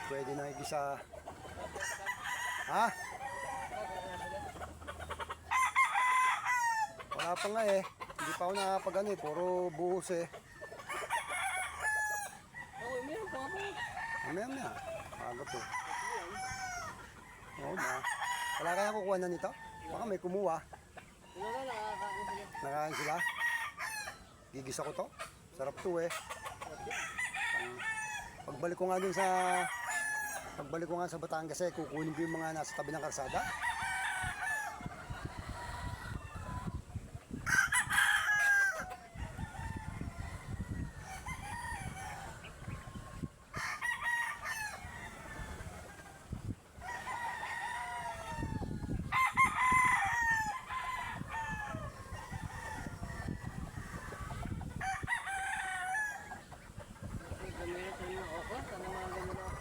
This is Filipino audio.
Pwede na igisa. Ha? Wala pa nga eh. Hindi pa ako nakapag puro buhos eh. Mamaya. Agap eh. Oo na. Wala kaya kukuha na nito? Baka may kumuha. Nakakain sila? Gigisa ko to. Sarap to eh. Pagbalik ko nga sa Batangas eh, kukunin ko yung mga nasa tabi ng karsada.